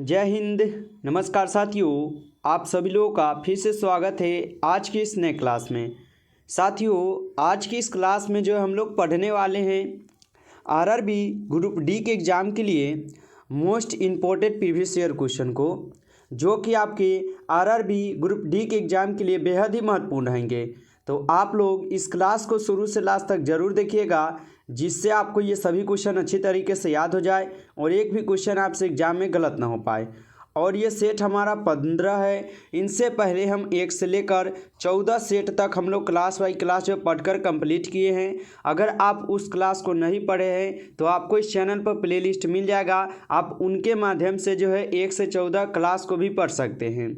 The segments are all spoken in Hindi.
जय हिंद। नमस्कार साथियों, आप सभी लोगों का फिर से स्वागत है आज की इस नए क्लास में। साथियों, आज की इस क्लास में जो हम लोग पढ़ने वाले हैं आरआरबी ग्रुप डी के एग्ज़ाम के लिए most important previous year question को, जो कि आपके आरआरबी ग्रुप डी के एग्ज़ाम के लिए बेहद ही महत्वपूर्ण रहेंगे। तो आप लोग इस क्लास को शुरू से लास्ट तक ज़रूर देखिएगा, जिससे आपको ये सभी क्वेश्चन अच्छी तरीके से याद हो जाए और एक भी क्वेश्चन आपसे एग्जाम में गलत ना हो पाए। और ये सेट हमारा 15 है। इनसे पहले हम 1 से लेकर 14 सेट तक हम लोग क्लास बाई क्लास जो पढ़कर कंप्लीट किए हैं। अगर आप उस क्लास को नहीं पढ़े हैं तो आपको इस चैनल पर प्लेलिस्ट मिल जाएगा, आप उनके माध्यम से जो है 1 से 14 क्लास को भी पढ़ सकते हैं।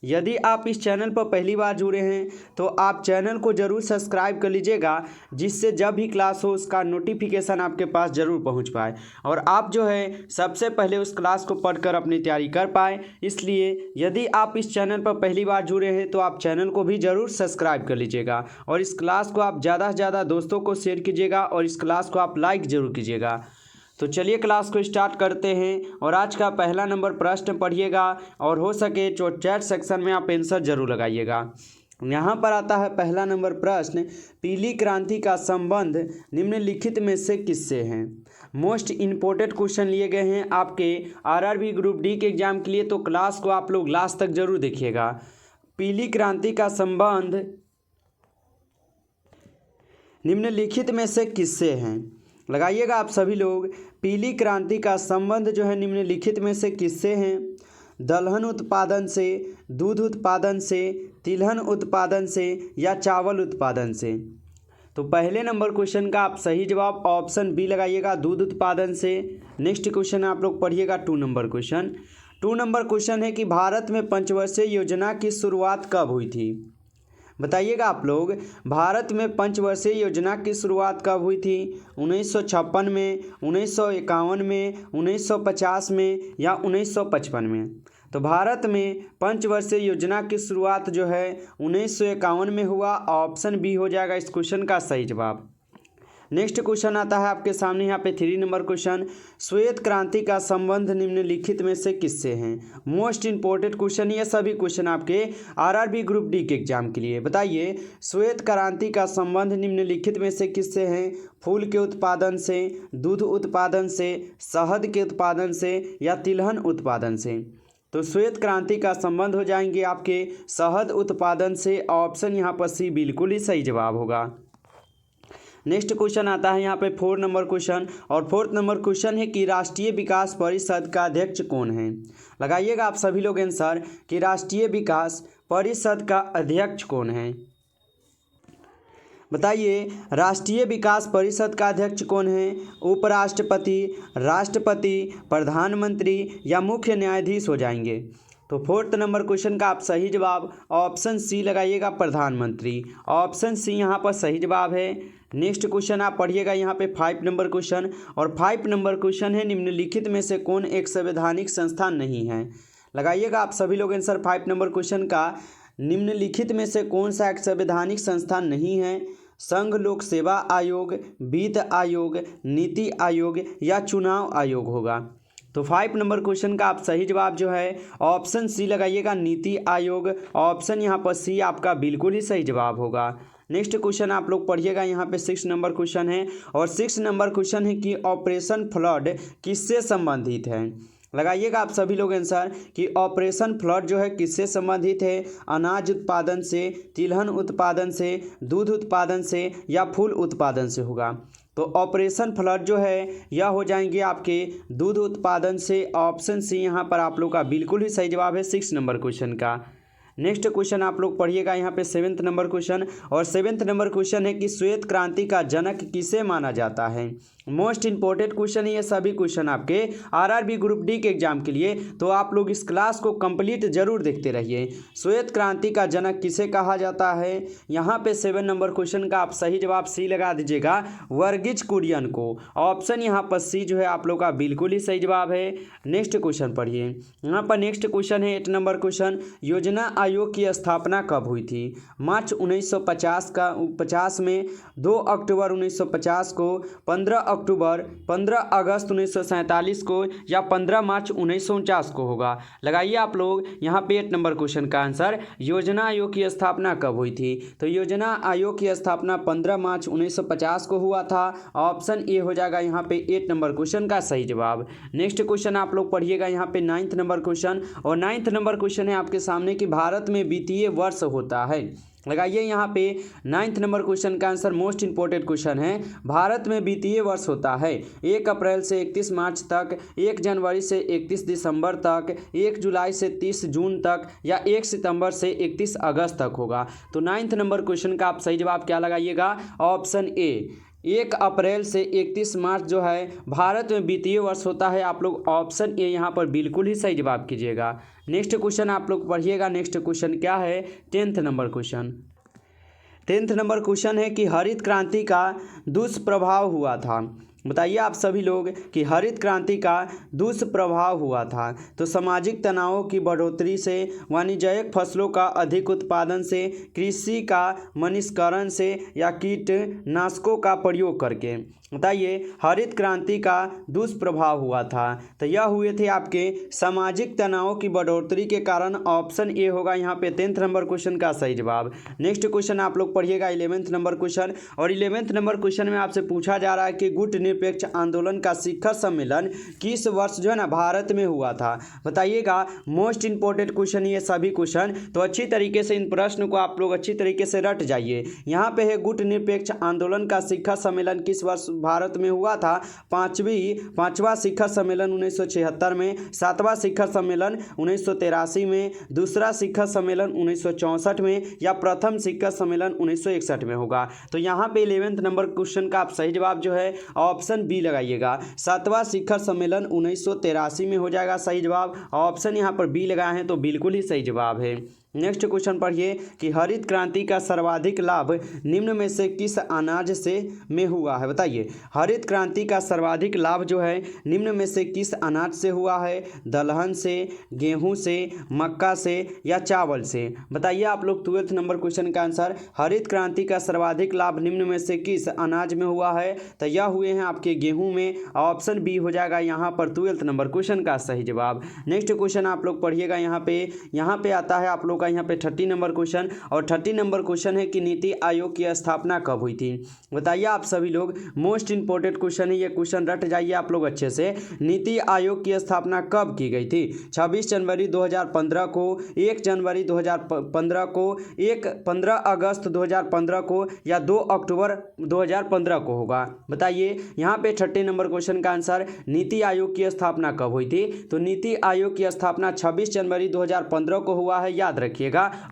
यदि आप इस चैनल पर पहली बार जुड़े हैं तो आप चैनल को ज़रूर सब्सक्राइब कर लीजिएगा, जिससे जब भी क्लास हो उसका नोटिफिकेशन आपके पास ज़रूर पहुंच पाए और आप जो है सबसे पहले उस क्लास को पढ़कर अपनी तैयारी कर पाए। इसलिए यदि आप इस चैनल पर पहली बार जुड़े हैं तो आप चैनल को भी ज़रूर सब्सक्राइब कर लीजिएगा और इस क्लास को आप ज़्यादा से ज़्यादा दोस्तों को शेयर कीजिएगा और इस क्लास को आप लाइक ज़रूर कीजिएगा। तो चलिए क्लास को स्टार्ट करते हैं और आज का पहला नंबर प्रश्न पढ़िएगा और हो सके तो चैट सेक्शन में आप आंसर जरूर लगाइएगा। यहाँ पर आता है पहला नंबर प्रश्न, पीली क्रांति का संबंध निम्नलिखित में से किससे है। मोस्ट इम्पोर्टेंट क्वेश्चन लिए गए हैं आपके आरआरबी ग्रुप डी के एग्जाम के लिए, तो क्लास को आप लोग लास्ट तक जरूर देखिएगा। पीली क्रांति का संबंध निम्नलिखित में से किससे है, लगाइएगा आप सभी लोग। पीली क्रांति का संबंध जो है निम्नलिखित में से किससे हैं। दलहन उत्पादन से, दूध उत्पादन से, तिलहन उत्पादन से या चावल उत्पादन से। तो पहले नंबर क्वेश्चन का आप सही जवाब ऑप्शन बी लगाइएगा, दूध उत्पादन से। नेक्स्ट क्वेश्चन आप लोग पढ़िएगा 2 नंबर क्वेश्चन। 2 नंबर क्वेश्चन है कि भारत में पंचवर्षीय योजना की शुरुआत कब हुई थी। बताइएगा आप लोग, भारत में पंचवर्षीय योजना की शुरुआत कब हुई थी। 1956 में, 1951 में, 1950 में या 1955 में। तो भारत में पंचवर्षीय योजना की शुरुआत जो है 1951 में हुआ। ऑप्शन बी हो जाएगा इस क्वेश्चन का सही जवाब। नेक्स्ट क्वेश्चन आता है आपके सामने यहाँ पे 3 नंबर क्वेश्चन, श्वेत क्रांति का संबंध निम्नलिखित में से किससे हैं। मोस्ट इंपॉर्टेंट क्वेश्चन, ये सभी क्वेश्चन आपके आरआरबी ग्रुप डी के एग्जाम के लिए। बताइए, श्वेत क्रांति का संबंध निम्नलिखित में से किससे हैं। फूल के उत्पादन से, दूध उत्पादन से, शहद के उत्पादन से या तिलहन उत्पादन से। तो श्वेत क्रांति का संबंध हो जाएंगे आपके शहद उत्पादन से। ऑप्शन यहाँ पर सी बिल्कुल ही सही जवाब होगा। नेक्स्ट क्वेश्चन आता है यहाँ पे 4 नंबर क्वेश्चन और 4th नंबर क्वेश्चन है कि राष्ट्रीय विकास परिषद का अध्यक्ष कौन है। लगाइएगा आप सभी लोग आंसर कि राष्ट्रीय विकास परिषद का अध्यक्ष कौन है। बताइए, राष्ट्रीय विकास परिषद का अध्यक्ष कौन है। उपराष्ट्रपति, राष्ट्रपति, प्रधानमंत्री या मुख्य न्यायाधीश हो जाएंगे। तो 4th नंबर क्वेश्चन का आप सही जवाब ऑप्शन सी लगाइएगा, प्रधानमंत्री। ऑप्शन सी यहाँ पर सही जवाब है। नेक्स्ट क्वेश्चन आप पढ़िएगा यहाँ पे 5 नंबर क्वेश्चन और 5 नंबर क्वेश्चन है निम्नलिखित में से कौन एक संवैधानिक संस्था नहीं है। लगाइएगा आप सभी लोग आंसर 5 नंबर क्वेश्चन का, निम्नलिखित में से कौन सा एक संवैधानिक संस्था नहीं है। संघ लोक सेवा आयोग, वित्त आयोग, नीति आयोग या चुनाव आयोग होगा। तो 5 नंबर क्वेश्चन का आप सही जवाब जो है ऑप्शन सी लगाइएगा, नीति आयोग। ऑप्शन यहाँ पर सी आपका बिल्कुल ही सही जवाब होगा। नेक्स्ट क्वेश्चन आप लोग पढ़िएगा यहाँ पे 6 नंबर क्वेश्चन है और 6 नंबर क्वेश्चन है कि ऑपरेशन फ्लड किससे संबंधित है। लगाइएगा आप सभी लोग आंसर कि ऑपरेशन फ्लड जो है किससे संबंधित है। अनाज उत्पादन से, तिलहन उत्पादन से, दूध उत्पादन से या फूल उत्पादन से होगा। तो ऑपरेशन फ्लड जो है यह हो जाएंगे आपके दूध उत्पादन से। ऑप्शन सी यहाँ पर आप लोग का बिल्कुल ही सही जवाब है 6 नंबर क्वेश्चन का। नेक्स्ट क्वेश्चन आप लोग पढ़िएगा यहाँ पे 7th नंबर क्वेश्चन और 7th नंबर क्वेश्चन है कि श्वेत क्रांति का जनक किसे माना जाता है। मोस्ट इंपॉर्टेंट क्वेश्चन है ये सभी क्वेश्चन आपके आरआरबी ग्रुप डी के एग्जाम के लिए, तो आप लोग इस क्लास को कंप्लीट जरूर देखते रहिए। श्वेत क्रांति का जनक किसे कहा जाता है। यहाँ पे 7 नंबर क्वेश्चन का आप सही जवाब सी लगा दीजिएगा, वर्गीज कुरियन को। ऑप्शन यहाँ पर सी जो है आप लोग का बिल्कुल ही सही जवाब है। नेक्स्ट क्वेश्चन पढ़िए, यहाँ पर नेक्स्ट क्वेश्चन है 8 नंबर क्वेश्चन, योजना आयोग की स्थापना कब हुई थी? मार्च 1950 में, 2 अक्टूबर 1950 को, 15 अगस्त 1947 को, या 15 मार्च 1949 को होगा। लगाइए आप लोग यहाँ पे 8 नंबर क्वेश्चन का आंसर। योजना आयोग की स्थापना कब हुई थी? तो योजना आयोग की स्थापना 15 मार्च 1950 को हुआ था। ऑप्शन ए हो जाएगा यहाँ पे 8 नंबर क्वेश्चन का सही जवाब। नेक्स्ट क्वेश्चन आप लोग पढ़िएगा यहाँ पे 9th नंबर क्वेश्चन, और 9th नंबर क्वेश्चन है आपके सामने कि भारत में वित्तीय वर्ष होता है। लगाइए यहाँ पे 9th नंबर क्वेश्चन का आंसर, मोस्ट इंपॉर्टेंट क्वेश्चन है। भारत में वित्तीय वर्ष होता है 1 अप्रैल से 31 मार्च तक, 1 जनवरी से 31 दिसंबर तक, 1 जुलाई से 30 जून तक, या 1 सितंबर से 31 अगस्त तक होगा। तो 9th नंबर क्वेश्चन का आप सही जवाब क्या लगाइएगा? ऑप्शन ए, 1 अप्रैल से 31 मार्च जो है भारत में वित्तीय वर्ष होता है। आप लोग ऑप्शन ए यहाँ पर बिल्कुल ही सही जवाब कीजिएगा। नेक्स्ट क्वेश्चन आप लोग पढ़िएगा। नेक्स्ट क्वेश्चन क्या है? 10th number question. 10th number question है कि हरित क्रांति का दुष्प्रभाव हुआ था। बताइए आप सभी लोग कि हरित क्रांति का दुष्प्रभाव हुआ था। तो सामाजिक तनावों की बढ़ोतरी से, वाणिज्यिक फसलों का अधिक उत्पादन से, कृषि का वनीकरण से, या कीटनाशकों का प्रयोग करके। बताइए हरित क्रांति का दुष्प्रभाव हुआ था। तो यह हुए थे आपके सामाजिक तनावों की बढ़ोतरी के कारण। ऑप्शन ए होगा यहाँ पे 10th नंबर क्वेश्चन का सही जवाब। नेक्स्ट क्वेश्चन आप लोग पढ़िएगा 11th नंबर क्वेश्चन, और 11th नंबर क्वेश्चन में आपसे पूछा जा रहा है कि गुट निरपेक्ष आंदोलन का शिखर सम्मेलन किस वर्ष जो है ना भारत में हुआ था। बताइएगा, मोस्ट इंपॉर्टेंट क्वेश्चन ये सभी क्वेश्चन, तो अच्छी तरीके से इन प्रश्न को आप लोग अच्छी तरीके से रट जाइए। यहाँ पे है गुट निरपेक्ष आंदोलन का शिखर सम्मेलन किस वर्ष भारत में हुआ था। पांचवा शिखर सम्मेलन 1976 में, 7वां शिखर सम्मेलन 1983 में, दूसरा शिखर सम्मेलन 1964 में, या प्रथम शिखर सम्मेलन 1961 में होगा। तो यहाँ पे 11th नंबर क्वेश्चन का आप सही जवाब जो है ऑप्शन बी लगाइएगा। 7वां शिखर सम्मेलन 1983 में हो जाएगा सही जवाब। ऑप्शन यहाँ पर बी लगाए हैं तो बिल्कुल ही सही जवाब है। नेक्स्ट क्वेश्चन पढ़िए कि हरित क्रांति का सर्वाधिक लाभ निम्न में से किस अनाज से में हुआ है। बताइए हरित क्रांति का सर्वाधिक लाभ जो है निम्न में से किस अनाज से हुआ है? दलहन से, गेहूं से, मक्का से, या चावल से। बताइए आप लोग 12th नंबर क्वेश्चन का आंसर। हरित क्रांति का सर्वाधिक लाभ निम्न में से किस अनाज में हुआ है? तो यह हुए हैं आपके गेहूं में। ऑप्शन बी हो जाएगा यहाँ पर 12th नंबर क्वेश्चन का सही जवाब। नेक्स्ट क्वेश्चन आप लोग पढ़िएगा यहाँ पे आता है आप लोग यहाँ पे 30 नंबर क्वेश्चन, और 30 नंबर क्वेश्चन है कि नीति आयोग की स्थापना कब हुई थी। बताइए आप सभी लोग, मोस्ट इंपोर्टेंट क्वेश्चन है ये, क्वेश्चन रट जाइए आप लोग अच्छे से। नीति आयोग की स्थापना कब की गई थी? 26 जनवरी 2015 को, 1 जनवरी 2015 को, 15 अगस्त 2015 को, या 2 अक्टूबर 2015 को होगा। बताइए यहाँ पे 30 नंबर क्वेश्चन का आंसर, नीति आयोग की स्थापना कब हुई थी? तो नीति आयोग की स्थापना 26 जनवरी 2015 को हुआ है, याद रखिएगा।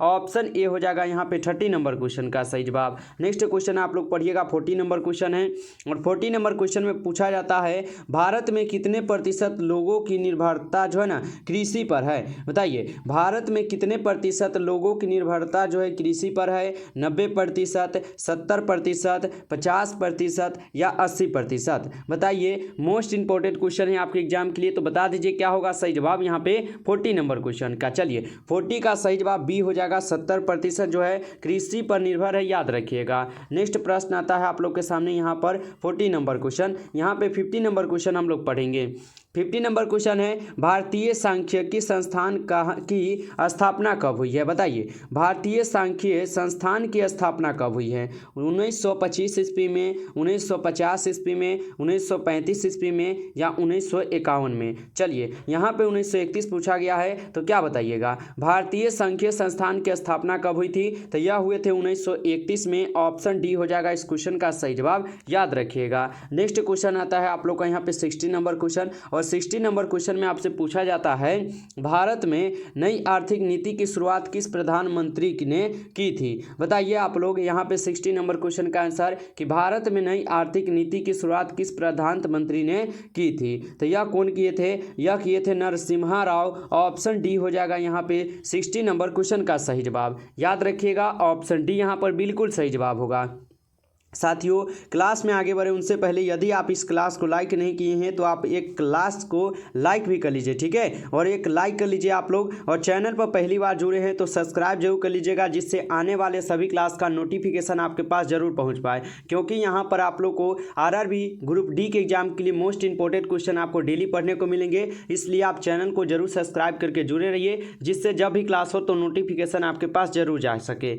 ऑप्शन ए हो जाएगा यहाँ पे 30 नंबर क्वेश्चन का सही जवाब। नेक्स्ट क्वेश्चन आप लोग पढ़िएगा 40 नंबर क्वेश्चन है, और 40 नंबर क्वेश्चन में पूछा जाता है भारत में कितने प्रतिशत लोगों की निर्भरता जो है ना कृषि पर है। बताइए भारत में कितने प्रतिशत लोगों की निर्भरता जो है कृषि पर है? 90%, 70%, 50%, या 80%। बताइए मोस्ट इंपोर्टेंट क्वेश्चन है आपके एग्जाम के लिए, तो बता दीजिए क्या होगा सही जवाब यहाँ पे 40 नंबर क्वेश्चन का। चलिए 40 का सही जवाब बी हो जाएगा, 70% जो है कृषि पर निर्भर है, याद रखिएगा। नेक्स्ट प्रश्न आता है आप लोग के सामने यहाँ पर 40 नंबर क्वेश्चन। यहाँ पे 50 नंबर क्वेश्चन हम लोग पढ़ेंगे। 50 नंबर क्वेश्चन है भारतीय सांख्यिकी संस्थान की स्थापना कब हुई है? बताइए भारतीय सांख्यिकी संस्थान की स्थापना कब हुई है? 1925 ईस्वी में, 1950 ईस्वी में, 1935 ईस्वी में, या 1951 में। चलिए यहाँ पे 1931 पूछा गया है, तो क्या बताइएगा भारतीय सांख्यिकी संस्थान की स्थापना कब हुई थी? तो यह हुए थे 1931 में। ऑप्शन डी हो जाएगा इस क्वेश्चन का सही जवाब, याद रखिएगा। नेक्स्ट क्वेश्चन आता है आप लोग का यहाँ पे 60 नंबर क्वेश्चन, और 60 नंबर क्वेश्चन में आपसे पूछा जाता है भारत में नई आर्थिक नीति की शुरुआत किस प्रधानमंत्री ने की थी। बताइए आप लोग यहाँ पे 60 नंबर क्वेश्चन का आंसर कि भारत में नई आर्थिक नीति की शुरुआत किस प्रधानमंत्री ने की थी। तो यह कौन किए थे? यह किए थे नरसिम्हा राव। ऑप्शन डी हो जाएगा यहाँ पे 60 नंबर क्वेश्चन का सही जवाब, याद रखिएगा। ऑप्शन डी यहाँ पर बिल्कुल सही जवाब होगा। साथियों क्लास में आगे बढ़े उनसे पहले यदि आप इस क्लास को लाइक नहीं किए हैं तो आप एक क्लास को लाइक भी कर लीजिए, ठीक है, और एक लाइक कर लीजिए आप लोग। और चैनल पर पहली बार जुड़े हैं तो सब्सक्राइब जरूर कर लीजिएगा, जिससे आने वाले सभी क्लास का नोटिफिकेशन आपके पास जरूर पहुंच पाए, क्योंकि यहाँ पर आप लोग को आरआरबी ग्रुप डी के एग्जाम के लिए मोस्ट इंपॉर्टेंट क्वेश्चन आपको डेली पढ़ने को मिलेंगे। इसलिए आप चैनल को जरूर सब्सक्राइब करके जुड़े रहिए, जिससे जब भी क्लास हो तो नोटिफिकेशन आपके पास जरूर जा सके।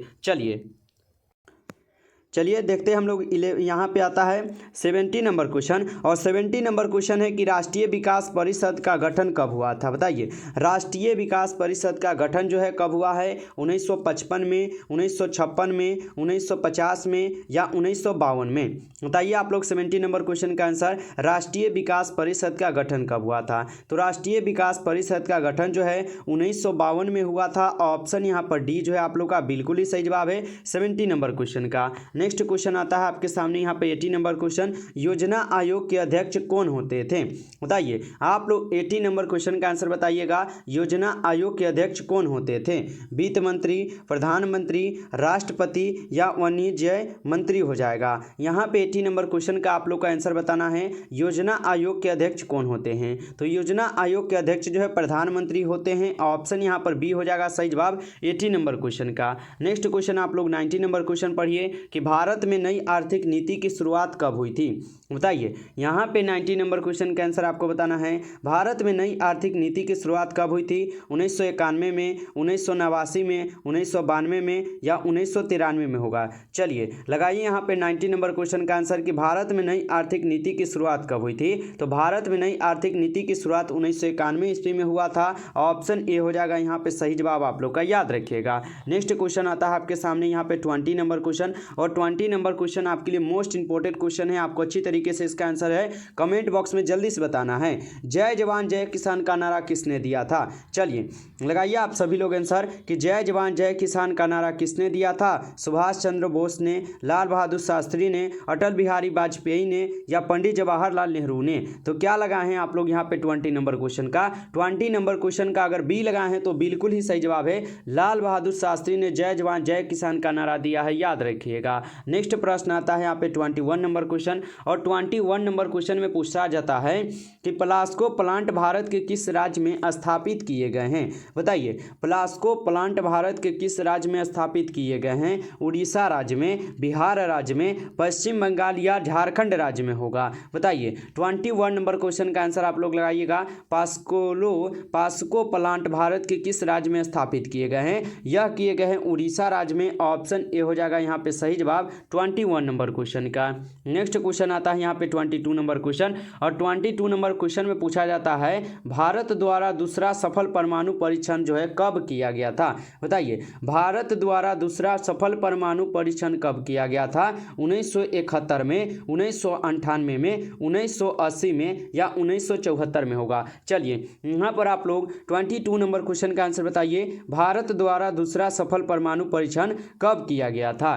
चलिए देखते हैं हम लोग यहाँ पे आता है 70 नंबर क्वेश्चन, और 70 नंबर क्वेश्चन है कि राष्ट्रीय विकास परिषद का गठन कब हुआ था। बताइए, राष्ट्रीय विकास परिषद का गठन जो है कब हुआ है, 1955 में, 1956 में, 1950 में या 1952 में। बताइए आप लोग 70 नंबर क्वेश्चन का आंसर, राष्ट्रीय विकास परिषद का गठन कब हुआ था। तो राष्ट्रीय विकास परिषद का गठन जो है 1952 में हुआ था। ऑप्शन यहाँ पर डी जो है आप लोग का बिल्कुल ही सही जवाब है 70 नंबर क्वेश्चन का। नेक्स्ट क्वेश्चन आता है आपके सामने यहाँ पे 80 नंबर क्वेश्चन, योजना आयोग के अध्यक्ष कौन होते थे। बताइए आप लोग 80 नंबर क्वेश्चन का आंसर बताइएगा, योजना आयोग के अध्यक्ष कौन होते थे। वित्त मंत्री, प्रधानमंत्री, राष्ट्रपति या वाणिज्य मंत्री हो जाएगा। यहाँ पे 80 नंबर क्वेश्चन का आप लोग का आंसर बताना है, योजना आयोग के अध्यक्ष कौन होते हैं। तो योजना आयोग के अध्यक्ष जो है प्रधानमंत्री होते हैं। ऑप्शन यहाँ पर बी हो जाएगा सही जवाब 80 नंबर क्वेश्चन का। नेक्स्ट क्वेश्चन आप लोग 90 नंबर क्वेश्चन पढ़िए कि भारत में नई आर्थिक नीति की शुरुआत कब हुई थी। बताइए यहाँ पे 90 नंबर क्वेश्चन का आंसर आपको बताना है, भारत में नई आर्थिक नीति की शुरुआत कब हुई थी। 1991 में, 1989 में, 1992 में या 1993 में होगा। चलिए लगाइए यहाँ पे 90 नंबर क्वेश्चन का आंसर कि भारत में नई आर्थिक नीति की शुरुआत कब हुई थी। तो भारत में नई आर्थिक नीति की शुरुआत 1991 ईस्वी में हुआ था। ऑप्शन ए हो जाएगा यहाँ पे सही जवाब आप लोग का, याद रखिएगा। नेक्स्ट क्वेश्चन आता है आपके सामने यहाँ पे 20 नंबर क्वेश्चन, और 20 नंबर क्वेश्चन आपके लिए मोस्ट इंपॉर्टेंट क्वेश्चन है। आपको अच्छी तरीके से इसका आंसर है कमेंट बॉक्स में जल्दी से बताना है। जय जवान जय किसान का नारा किसने दिया था। चलिए लगाइए आप सभी लोग आंसर कि जय जवान जय किसान का नारा किसने दिया था। सुभाष चंद्र बोस ने, लाल बहादुर शास्त्री ने, अटल बिहारी वाजपेयी ने या पंडित जवाहरलाल नेहरू ने। तो क्या लगाए हैं आप लोग यहाँ पे 20 नंबर क्वेश्चन का। 20 नंबर क्वेश्चन का अगर बी लगाए हैं तो बिल्कुल ही सही जवाब है, लाल बहादुर शास्त्री ने जय जवान जय किसान का नारा दिया है, याद रखिएगा। नेक्स्ट प्रश्न आता है यहाँ पे 21 नंबर क्वेश्चन, और 21 नंबर क्वेश्चन में पूछा जाता है कि प्लास्को प्लांट भारत के किस राज्य में स्थापित किए गए हैं। बताइए प्लास्को प्लांट भारत के किस राज्य में स्थापित किए गए हैं। उड़ीसा राज्य में, बिहार राज्य में, पश्चिम बंगाल या झारखंड राज्य में होगा। बताइए 21 नंबर क्वेश्चन का आंसर आप लोग लगाइएगा, प्लास्को प्लांट भारत के किस राज्य में स्थापित किए गए हैं। यह किए गए हैं उड़ीसा राज्य में। ऑप्शन ए हो जाएगा यहाँ पे सही जवाब 21 नंबर क्वेश्चन का। नेक्स्ट क्वेश्चन आता है यहाँ पे 22 नंबर क्वेश्चन, और 22 नंबर क्वेश्चन में पूछा जाता है भारत द्वारा दूसरा सफल परमाणु परीक्षण जो है कब किया गया था। बताइए भारत द्वारा दूसरा सफल परमाणु परीक्षण कब किया गया था। 1971 में, 1998 में, 1980 में या 1974 में होगा। चलिए यहाँ पर आप लोग 22 नंबर क्वेश्चन का आंसर बताइए, भारत द्वारा दूसरा सफल परमाणु परीक्षण कब किया गया था।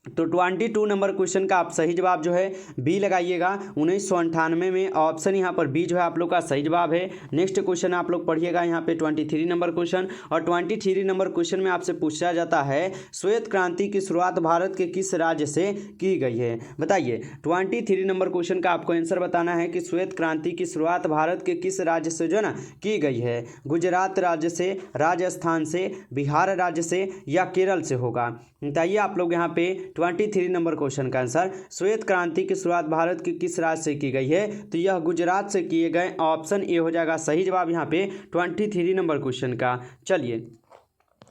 तो 22 नंबर क्वेश्चन का आप सही जवाब जो है बी लगाइएगा 1998 में। ऑप्शन यहाँ पर बी जो है आप लोग का सही जवाब है। नेक्स्ट क्वेश्चन आप लोग पढ़िएगा यहाँ पे 23 नंबर क्वेश्चन, और 23 नंबर क्वेश्चन में आपसे पूछा जाता है श्वेत क्रांति की शुरुआत भारत के किस राज्य से की गई है। बताइए 23 नंबर क्वेश्चन का आपको आंसर बताना है कि श्वेत क्रांति की शुरुआत भारत के किस राज्य से जो है ना की गई है। गुजरात राज्य से, राजस्थान से, बिहार राज्य से या केरल से होगा। बताइए आप लोग यहाँ पे 23 नंबर क्वेश्चन का आंसर, श्वेत क्रांति की शुरुआत भारत के किस राज्य से की गई है। तो यह गुजरात से किए गए। ऑप्शन ए हो जाएगा सही जवाब यहाँ पे 23 नंबर क्वेश्चन का। चलिए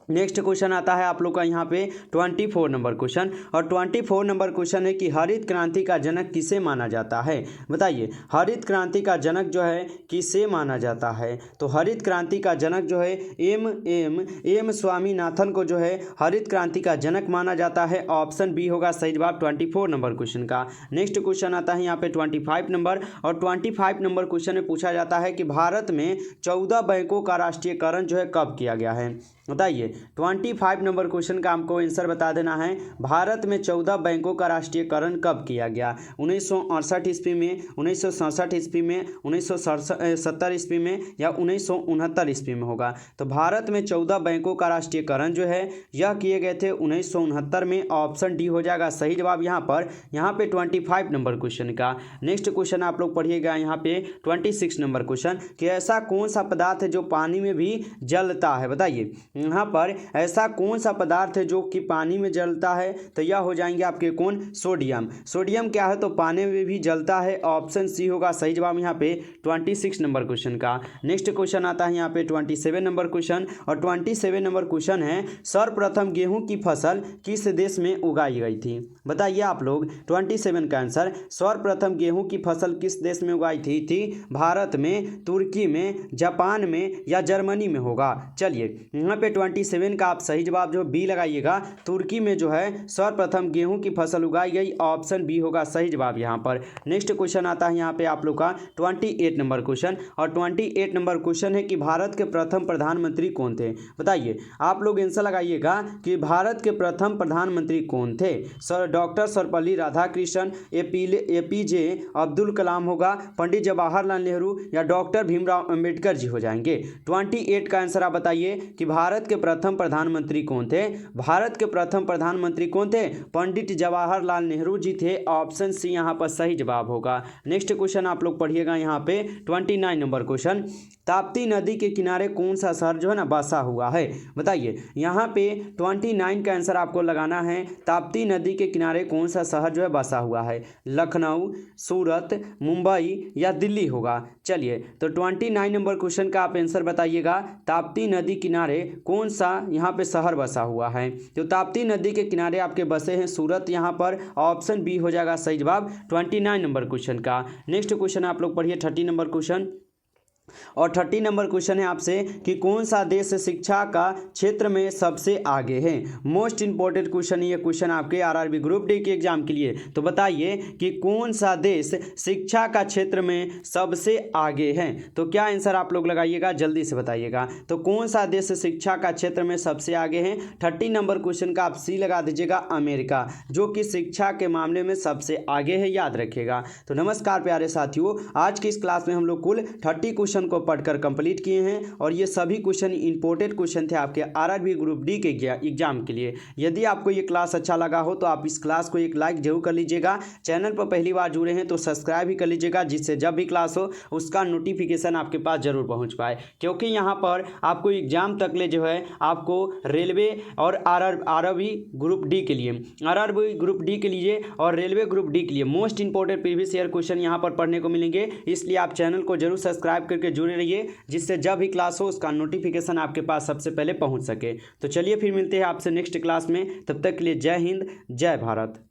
नेक्स्ट क्वेश्चन आता है आप लोग का यहाँ पे 24 नंबर क्वेश्चन, और 24 नंबर क्वेश्चन है कि हरित क्रांति का जनक किसे माना जाता है। बताइए हरित क्रांति का जनक जो है किसे माना जाता है। तो हरित क्रांति का जनक जो है एम स्वामीनाथन को जो है हरित क्रांति का जनक माना जाता है। ऑप्शन बी होगा सही जवाब 24 नंबर क्वेश्चन का। नेक्स्ट क्वेश्चन आता है यहाँ पे 25 नंबर, और 25 नंबर क्वेश्चन में पूछा जाता है कि भारत में 14 बैंकों का राष्ट्रीयकरण जो है कब किया गया है। बताइए 25 नंबर क्वेश्चन का आपको आंसर बता देना है। भारत में 14 बैंकों का राष्ट्रीयकरण कब किया गया? 1968 ईस्वी में, 1967 ईस्वी में, 1970 ईस्वी में या 1969 ईस्वी में होगा। तो भारत में 14 बैंकों का राष्ट्रीयकरण जो है यह किए गए थे 1969 में। ऑप्शन डी हो जाएगा सही जवाब यहाँ पर। यहाँ पे 25 नंबर क्वेश्चन का नेक्स्ट क्वेश्चन आप लोग पढ़िएगा यहाँ पे 26 नंबर क्वेश्चन कि ऐसा कौन सा पदार्थ है जो पानी में भी जलता है? बताइए यहाँ पर ऐसा कौन सा पदार्थ है जो कि पानी में जलता है? तो यह हो जाएंगे आपके कौन? सोडियम। सोडियम क्या है? तो पानी में भी जलता है। ऑप्शन सी होगा सही जवाब यहाँ पे 26 नंबर क्वेश्चन का। नेक्स्ट क्वेश्चन आता है यहाँ पे 27 नंबर क्वेश्चन और 27 नंबर क्वेश्चन है सर्वप्रथम गेहूं की फसल किस देश में उगाई गई थी? बताइए आप लोग 27 का आंसर। सर्वप्रथम गेहूं की फसल किस देश में उगाई थी? भारत में, तुर्की में, जापान में या जर्मनी में होगा। चलिए यहाँ पे 27 का आप सही जवाब जो बी लगाइएगा। तुर्की में जो है सर्वप्रथम गेहूं की फसल उगाई गई। ऑप्शन बी होगा सही जवाब यहाँ पर। नेक्स्ट क्वेश्चन आता है यहाँ पे आप लोग का 28 नंबर क्वेश्चन और 28 नंबर क्वेश्चन है कि भारत के प्रथम प्रधानमंत्री कौन थे? बताइए आप लोग आंसर लगाइएगा कि भारत के प्रथम प्रधानमंत्री कौन थे? सर डॉक्टर सर्वपल्ली राधाकृष्णन, एपीजे अब्दुल कलाम होगा, पंडित जवाहरलाल नेहरू या डॉक्टर भीमराव अंबेडकर जी हो जाएंगे। 28 का आंसर आप बताइए कि भारत के प्रथम प्रधानमंत्री कौन थे? भारत के प्रथम प्रधानमंत्री कौन थे? पंडित जवाहरलाल नेहरू जी थे। ऑप्शन सी यहाँ पर सही जवाब होगा। नेक्स्ट क्वेश्चन आप लोग पढ़िएगा यहाँ पे 29 नंबर क्वेश्चन। ताप्ती नदी के किनारे कौन सा शहर जो है ना बसा हुआ है? बताइए यहाँ पे 29 का आंसर आपको लगाना है। ताप्ती नदी के किनारे कौन सा शहर जो है बसा हुआ है? लखनऊ, सूरत, मुंबई या दिल्ली होगा। चलिए तो 29 नंबर क्वेश्चन का आप आंसर बताइएगा। ताप्ती नदी किनारे कौन सा यहाँ पे शहर बसा हुआ है? तो ताप्ती नदी के किनारे आपके बसे हैं सूरत यहाँ पर। ऑप्शन बी हो जाएगा सही जवाब 29 नंबर क्वेश्चन का। नेक्स्ट क्वेश्चन आप लोग पढ़िए 30 नंबर क्वेश्चन और 30 नंबर क्वेश्चन है आपसे कि कौन सा देश शिक्षा का क्षेत्र में सबसे आगे है? मोस्ट इंपॉर्टेंट क्वेश्चन ये क्वेश्चन आपके आरआरबी ग्रुप डी के एग्जाम के लिए। तो बताइए कि कौन सा देश शिक्षा का क्षेत्र में सबसे आगे है? तो क्या आंसर आप लोग लगाइएगा, जल्दी से बताइएगा। तो कौन सा देश शिक्षा का क्षेत्र में सबसे आगे है? 30 नंबर क्वेश्चन का आप सी लगा दीजिएगा, अमेरिका, जो कि शिक्षा के मामले में सबसे आगे है, याद रखिएगा। तो नमस्कार प्यारे साथियों, आज की इस क्लास में हम लोग कुल 30 क्वेश्चन को पढ़कर कंप्लीट किए हैं और ये सभी क्वेश्चन इंपॉर्टेंट क्वेश्चन थे आपके आरआरबी ग्रुप डी के एग्जाम के लिए। यदि आपको ये क्लास अच्छा लगा हो तो आप इस क्लास को एक लाइक जरूर कर लीजिएगा। चैनल पर पहली बार जुड़े हैं तो सब्सक्राइब भी कर लीजिएगा, जिससे जब भी क्लास हो उसका नोटिफिकेशन आपके पास जरूर पहुंच पाए। क्योंकि यहाँ पर आपको एग्जाम तक ले जो है आपको रेलवे और आरआरबी ग्रुप डी के लिए, आरआरबी ग्रुप डी के लिए और रेलवे ग्रुप डी के लिए most important previous year question यहाँ पर पढ़ने को मिलेंगे। इसलिए आप चैनल को जरूर सब्सक्राइब करके जुड़े रहिए, जिससे जब भी क्लास हो उसका नोटिफिकेशन आपके पास सबसे पहले पहुंच सके। तो चलिए फिर मिलते हैं आपसे नेक्स्ट क्लास में। तब तक के लिए जय हिंद, जय भारत।